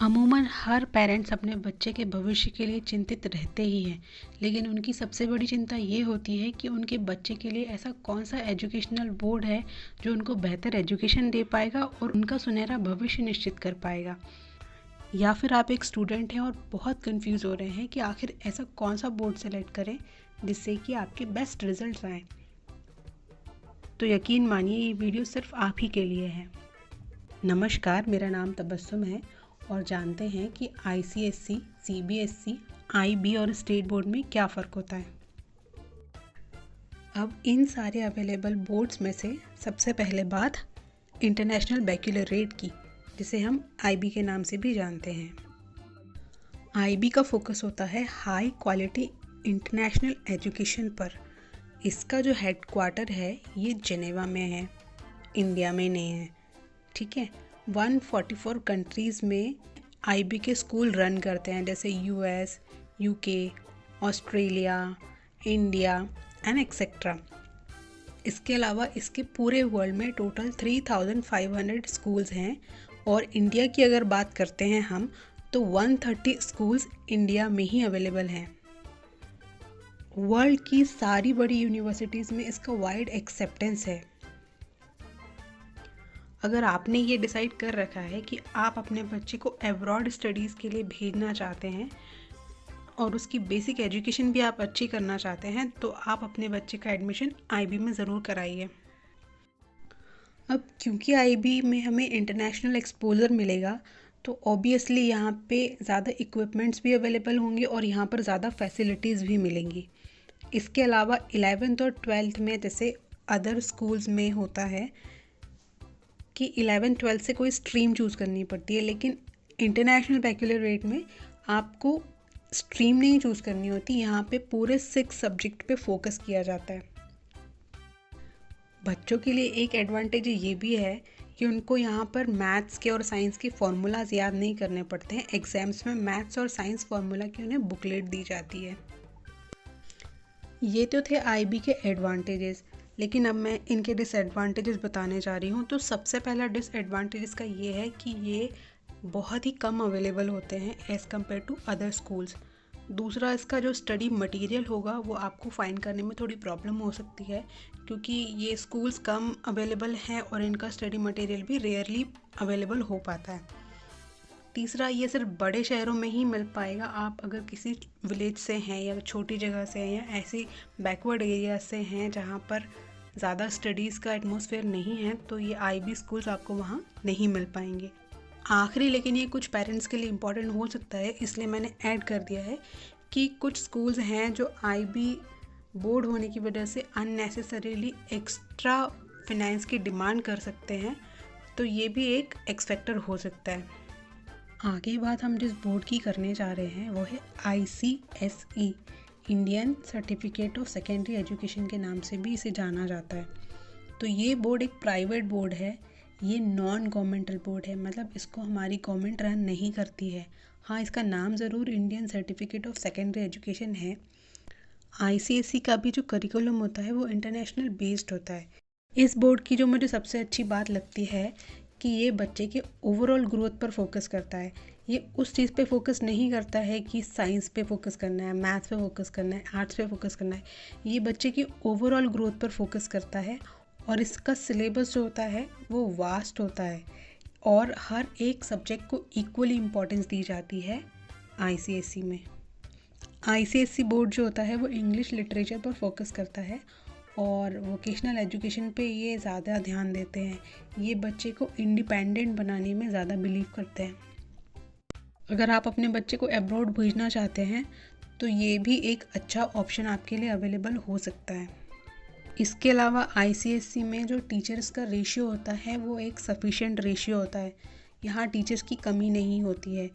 अमूमन हर पेरेंट्स अपने बच्चे के भविष्य के लिए चिंतित रहते ही हैं, लेकिन उनकी सबसे बड़ी चिंता ये होती है कि उनके बच्चे के लिए ऐसा कौन सा एजुकेशनल बोर्ड है जो उनको बेहतर एजुकेशन दे पाएगा और उनका सुनहरा भविष्य निश्चित कर पाएगा। या फिर आप एक स्टूडेंट हैं और बहुत कंफ्यूज हो रहे हैं कि आखिर ऐसा कौन सा बोर्ड सेलेक्ट करें जिससे कि आपके बेस्ट रिजल्ट्स आएँ। तो यकीन मानिए ये वीडियो सिर्फ आप ही के लिए है। नमस्कार, मेरा नाम तबस्सुम है और जानते हैं कि ICSE, CBSE, IB और स्टेट बोर्ड में क्या फ़र्क होता है। अब इन सारे अवेलेबल बोर्ड्स में से सबसे पहले बात इंटरनेशनल बैकलॉरेट की, जिसे हम IB के नाम से भी जानते हैं। IB का फोकस होता है हाई क्वालिटी इंटरनेशनल एजुकेशन पर। इसका जो हेडक्वार्टर है ये जेनेवा में है, इंडिया में नहीं है। ठीक है, 144 कंट्रीज़ में IB के स्कूल रन करते हैं, जैसे US, UK, Australia, India and etcetera. इसके अलावा इसके पूरे वर्ल्ड में टोटल 3500 स्कूल्स हैं और इंडिया की अगर बात करते हैं हम तो 130 स्कूल्स इंडिया में ही अवेलेबल हैं। वर्ल्ड की सारी बड़ी यूनिवर्सिटीज़ में इसका वाइड एक्सेप्टेंस है। अगर आपने ये डिसाइड कर रखा है कि आप अपने बच्चे को अब्रॉड स्टडीज़ के लिए भेजना चाहते हैं और उसकी बेसिक एजुकेशन भी आप अच्छी करना चाहते हैं, तो आप अपने बच्चे का एडमिशन IB में ज़रूर कराइए। अब क्योंकि IB में हमें इंटरनेशनल एक्सपोजर मिलेगा तो ऑब्वियसली यहाँ पे ज़्यादा इक्विपमेंट्स भी अवेलेबल होंगे और यहाँ पर ज़्यादा फैसिलिटीज़ भी मिलेंगी। इसके अलावा 11th और 12th में जैसे अदर स्कूल्स में होता है कि 11th-12th से कोई स्ट्रीम चूज़ करनी पड़ती है, लेकिन इंटरनेशनल बैकलॉरेट में आपको स्ट्रीम नहीं चूज़ करनी होती। यहाँ पे पूरे 6 सब्जेक्ट पे फोकस किया जाता है। बच्चों के लिए एक एडवांटेज ये भी है कि उनको यहाँ पर मैथ्स के और साइंस के फार्मूलाज याद नहीं करने पड़ते हैं। एग्जाम्स में मैथ्स और साइंस फार्मूला की उन्हें बुकलेट दी जाती है। ये तो थे IB के एडवांटेजेस, लेकिन अब मैं इनके डिसएडवांटेजेस बताने जा रही हूँ। तो सबसे पहला डिसएडवांटेज इसका ये है कि ये बहुत ही कम अवेलेबल होते हैं as compare to other schools. दूसरा, इसका जो स्टडी मटेरियल होगा वो आपको फाइंड करने में थोड़ी प्रॉब्लम हो सकती है, क्योंकि ये स्कूल्स कम अवेलेबल हैं और इनका स्टडी मटेरियल भी रेयरली अवेलेबल हो पाता है। तीसरा, ये सिर्फ बड़े शहरों में ही मिल पाएगा। आप अगर किसी विलेज से हैं या छोटी जगह से हैं या ऐसी बैकवर्ड एरिया से हैं जहाँ पर ज़्यादा स्टडीज़ का एटमॉस्फेयर नहीं है, तो ये IB स्कूल्स आपको वहाँ नहीं मिल पाएंगे। आखिरी, लेकिन ये कुछ पेरेंट्स के लिए इम्पॉर्टेंट हो सकता है, इसलिए मैंने ऐड कर दिया है कि कुछ स्कूल्स हैं जो IB बोर्ड होने की वजह से अननेसेसरीली एक्स्ट्रा फिनेंस की डिमांड कर सकते हैं, तो ये भी एक एक्स फैक्टर हो सकता है। आगे बात हम जिस बोर्ड की करने जा रहे हैं वो है ICSE, Indian certificate of secondary education के नाम से भी इसे जाना जाता है। तो ये बोर्ड एक प्राइवेट बोर्ड है, ये नॉन गवर्नमेंटल बोर्ड है, मतलब इसको हमारी गवर्नमेंट रन नहीं करती है। हाँ, इसका नाम ज़रूर Indian certificate of secondary education है। ICSE का भी जो करिकुलम होता है वो इंटरनेशनल बेस्ड होता है। इस बोर्ड की जो मुझे सबसे अच्छी बात लगती है कि ये बच्चे के ओवरऑल ग्रोथ पर फोकस करता है। ये उस चीज़ पे फोकस नहीं करता है कि साइंस पे फोकस करना है, मैथ्स पे फोकस करना है, आर्ट्स पे फोकस करना है। ये बच्चे की ओवरऑल ग्रोथ पर फोकस करता है और इसका सिलेबस जो होता है वो वास्ट होता है और हर एक सब्जेक्ट को इक्वली इम्पोर्टेंस दी जाती है ICSE में। ICSE बोर्ड जो होता है वो इंग्लिश लिटरेचर पर फोकस करता है और वोकेशनल एजुकेशन पे ये ज़्यादा ध्यान देते हैं। ये बच्चे को इंडिपेंडेंट बनाने में ज़्यादा बिलीव करते हैं। अगर आप अपने बच्चे को अब्रॉड भेजना चाहते हैं तो ये भी एक अच्छा ऑप्शन आपके लिए अवेलेबल हो सकता है। इसके अलावा ICSE में जो टीचर्स का रेशियो होता है वो एक सफिशिएंट रेशियो होता है। यहाँ टीचर्स की कमी नहीं होती है।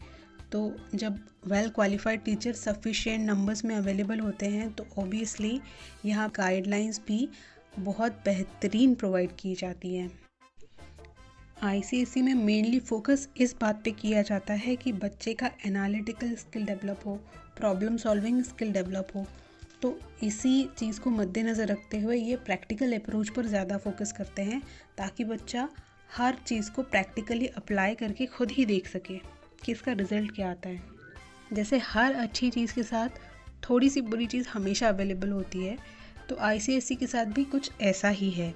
तो जब well qualified teacher sufficient numbers में अवेलेबल होते हैं तो ऑब्वियसली यहाँ गाइडलाइंस भी बहुत बेहतरीन प्रोवाइड की जाती हैं। ICSE में मेनली फोकस इस बात पे किया जाता है कि बच्चे का एनालिटिकल स्किल डेवलप हो, प्रॉब्लम सॉल्विंग स्किल डेवलप हो। तो इसी चीज़ को मद्देनज़र रखते हुए ये प्रैक्टिकल अप्रोच पर ज़्यादा फोकस करते हैं ताकि बच्चा हर चीज़ को प्रैक्टिकली अप्लाई करके खुद ही देख सके। कि इसका रिज़ल्ट क्या आता है। जैसे हर अच्छी चीज़ के साथ थोड़ी सी बुरी चीज़ हमेशा अवेलेबल होती है, तो ICSE के साथ भी कुछ ऐसा ही है।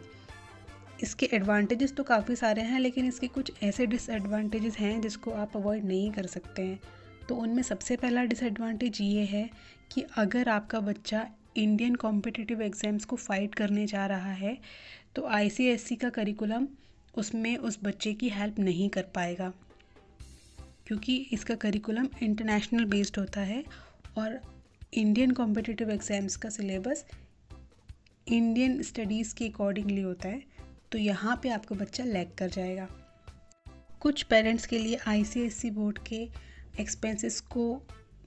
इसके एडवांटेजेस तो काफ़ी सारे हैं, लेकिन इसके कुछ ऐसे डिसएडवांटेजेस हैं जिसको आप अवॉइड नहीं कर सकते हैं। तो उनमें सबसे पहला डिसएडवांटेज ये है कि अगर आपका बच्चा इंडियन कॉम्पिटिटिव एग्ज़ाम्स को फाइट करने जा रहा है तो ICSE का करिकुलम उसमें उस बच्चे की हेल्प नहीं कर पाएगा, क्योंकि इसका करिकुलम इंटरनेशनल बेस्ड होता है और इंडियन कॉम्पिटिटिव एग्ज़ाम्स का सिलेबस इंडियन स्टडीज़ के अकॉर्डिंगली होता है। तो यहाँ पे आपका बच्चा लैग कर जाएगा। कुछ पेरेंट्स के लिए ICSE बोर्ड के एक्सपेंसेस को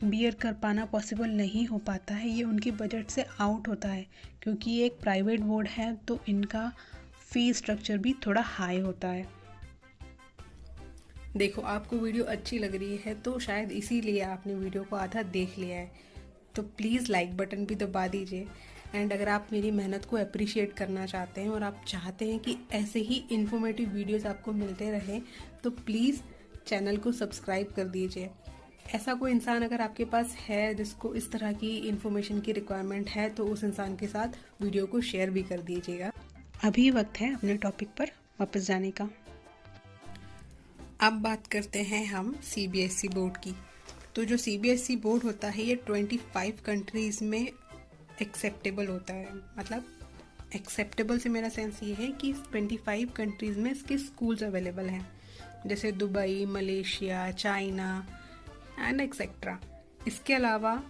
बियर कर पाना पॉसिबल नहीं हो पाता है, ये उनके बजट से आउट होता है, क्योंकि ये एक प्राइवेट बोर्ड है तो इनका फ़ीस स्ट्रक्चर भी थोड़ा हाई होता है। देखो, आपको वीडियो अच्छी लग रही है तो शायद इसीलिए आपने वीडियो को आधा देख लिया है, तो प्लीज़ लाइक बटन भी दबा दीजिए। एंड अगर आप मेरी मेहनत को अप्रिशिएट करना चाहते हैं और आप चाहते हैं कि ऐसे ही इन्फॉर्मेटिव वीडियोस आपको मिलते रहें, तो प्लीज़ चैनल को सब्सक्राइब कर दीजिए। ऐसा कोई इंसान अगर आपके पास है जिसको इस तरह की इन्फॉर्मेशन की रिक्वायरमेंट है, तो उस इंसान के साथ वीडियो को शेयर भी कर दीजिएगा। अभी वक्त है अपने टॉपिक पर वापस जाने का। अब बात करते हैं हम CBSE बोर्ड की। तो जो CBSE बोर्ड होता है ये 25 कंट्रीज़ में एक्सेप्टेबल होता है। मतलब एक्सेप्टेबल से मेरा सेंस ये है कि 25 कंट्रीज़ में इसके स्कूल्स अवेलेबल हैं, जैसे Dubai, Malaysia, China and etcetera. इसके अलावा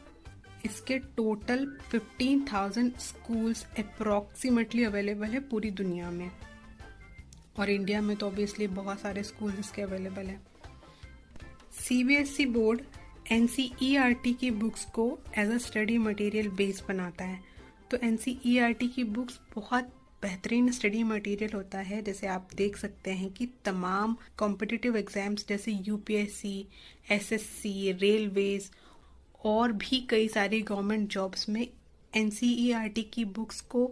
इसके टोटल 15,000 स्कूल्स अप्रॉक्सीमेटली अवेलेबल है पूरी दुनिया में, और इंडिया में तो ऑब्वियसली बहुत सारे स्कूल्स इसके अवेलेबल हैं। CBSE बोर्ड NCERT की बुक्स को as a study material base बनाता है। तो NCERT की बुक्स बहुत बेहतरीन स्टडी मटेरियल होता है। जैसे आप देख सकते हैं कि तमाम कॉम्पिटिटिव एग्जाम्स जैसे UPSC, SSC, रेलवेज और भी कई सारी गवर्नमेंट जॉब्स में NCERT की बुक्स को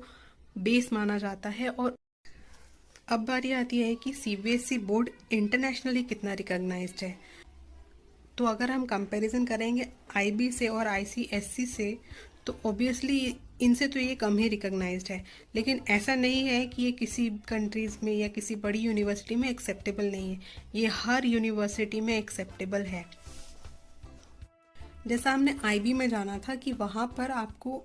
बेस माना जाता है। और अब बारी आती है कि CBSE बोर्ड इंटरनेशनली कितना रिकॉग्नाइज्ड है। तो अगर हम कंपैरिजन करेंगे IB से और ICSE से, तो ऑब्वियसली इनसे तो ये कम ही रिकॉग्नाइज्ड है। लेकिन ऐसा नहीं है कि ये किसी कंट्रीज़ में या किसी बड़ी यूनिवर्सिटी में एक्सेप्टेबल नहीं है, ये हर यूनिवर्सिटी में एक्सेप्टेबल है। जैसा हमने IB में जाना था कि वहाँ पर आपको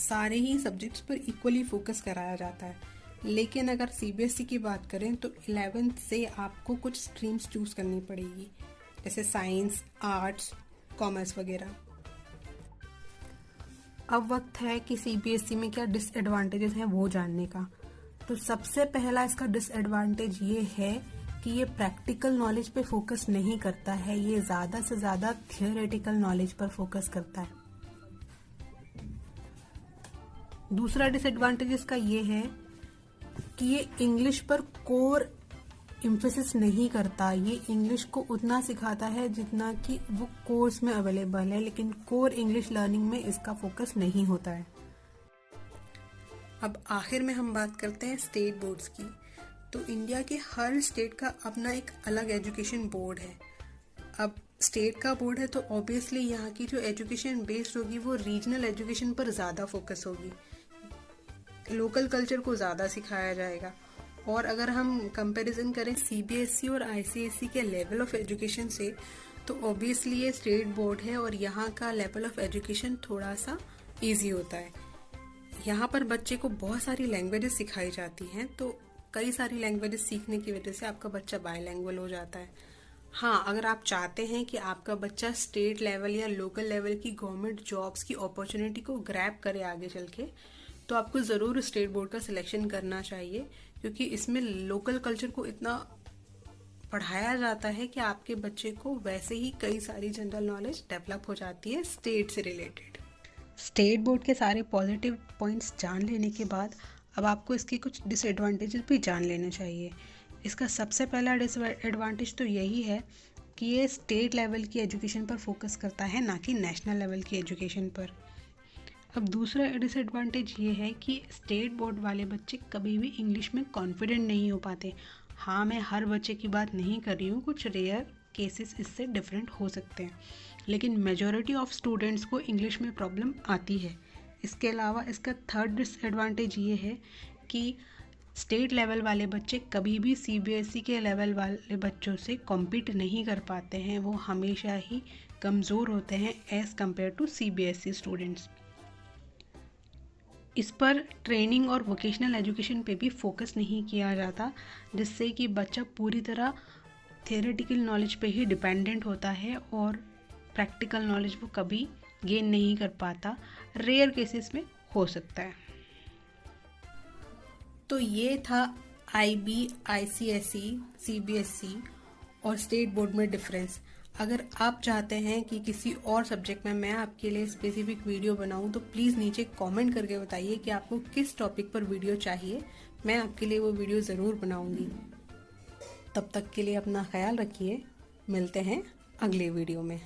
सारे ही सब्जेक्ट्स पर इक्वली फोकस कराया जाता है, लेकिन अगर CBSE की बात करें तो 11th से आपको कुछ स्ट्रीम्स चूज़ करनी पड़ेगी, जैसे साइंस, आर्ट्स, कॉमर्स वगैरह। अब वक्त है कि CBSE में क्या डिसएडवांटेजेस हैं वो जानने का। तो सबसे पहला इसका डिसएडवांटेज ये है कि ये प्रैक्टिकल नॉलेज पे फोकस नहीं करता है, ये ज़्यादा से ज़्यादा थियोरेटिकल नॉलेज पर फोकस करता है। दूसरा डिसएडवांटेज इसका ये है कि ये इंग्लिश पर कोर एम्फेसिस नहीं करता। ये इंग्लिश को उतना सिखाता है जितना कि वो कोर्स में अवेलेबल है, लेकिन कोर इंग्लिश लर्निंग में इसका फोकस नहीं होता है। अब आखिर में हम बात करते हैं स्टेट बोर्ड्स की। तो इंडिया के हर स्टेट का अपना एक अलग एजुकेशन बोर्ड है। अब स्टेट का बोर्ड है तो ऑब्वियसली यहाँ की जो एजुकेशन बेस्ड होगी वो रीजनल एजुकेशन पर ज़्यादा फोकस होगी, लोकल कल्चर को ज़्यादा सिखाया जाएगा। और अगर हम कंपैरिजन करें CBSE और ICSE के लेवल ऑफ एजुकेशन से, तो ऑब्वियसली ये स्टेट बोर्ड है और यहाँ का लेवल ऑफ एजुकेशन थोड़ा सा इजी होता है। यहाँ पर बच्चे को बहुत सारी लैंग्वेजेस सिखाई जाती हैं, तो कई सारी लैंग्वेजेस सीखने की वजह से आपका बच्चा बायलैंग्वेज हो जाता है। हाँ, अगर आप चाहते हैं कि आपका बच्चा स्टेट लेवल या लोकल लेवल की गवर्नमेंट जॉब्स की अपॉर्चुनिटी को ग्रैब करे आगे चल के, तो आपको ज़रूर स्टेट बोर्ड का सिलेक्शन करना चाहिए, क्योंकि इसमें लोकल कल्चर को इतना पढ़ाया जाता है कि आपके बच्चे को वैसे ही कई सारी जनरल नॉलेज डेवलप हो जाती है स्टेट से रिलेटेड। स्टेट बोर्ड के सारे पॉजिटिव पॉइंट्स जान लेने के बाद अब आपको इसके कुछ डिसएडवांटेजेस भी जान लेने चाहिए। इसका सबसे पहला डिसएडवांटेज तो यही है कि ये स्टेट लेवल की एजुकेशन पर फोकस करता है, ना कि नेशनल लेवल की एजुकेशन पर। अब दूसरा डिसएडवांटेज ये है कि स्टेट बोर्ड वाले बच्चे कभी भी इंग्लिश में कॉन्फिडेंट नहीं हो पाते। हाँ, मैं हर बच्चे की बात नहीं कर रही हूँ, कुछ रेयर केसेस इससे डिफरेंट हो सकते हैं, लेकिन मेजॉरिटी ऑफ स्टूडेंट्स को इंग्लिश में प्रॉब्लम आती है। इसके अलावा इसका थर्ड डिसएडवांटेज ये है कि स्टेट लेवल वाले बच्चे कभी भी सीबीएसई के लेवल वाले बच्चों से कॉम्पीट नहीं कर पाते हैं, वो हमेशा ही कमज़ोर होते हैं as compare to CBSE students. इस पर ट्रेनिंग और वोकेशनल एजुकेशन पे भी फोकस नहीं किया जाता, जिससे कि बच्चा पूरी तरह थियोरेटिकल नॉलेज पे ही डिपेंडेंट होता है और प्रैक्टिकल नॉलेज वो कभी गेन नहीं कर पाता। रेयर केसेस में हो सकता है। तो ये था आईबी, आईसीएसई, सीबीएसई और स्टेट बोर्ड में डिफरेंस। अगर आप चाहते हैं कि किसी और सब्जेक्ट में मैं आपके लिए स्पेसिफिक वीडियो बनाऊं तो प्लीज़ नीचे कमेंट करके बताइए कि आपको किस टॉपिक पर वीडियो चाहिए। मैं आपके लिए वो वीडियो ज़रूर बनाऊंगी। तब तक के लिए अपना ख्याल रखिए, मिलते हैं अगले वीडियो में।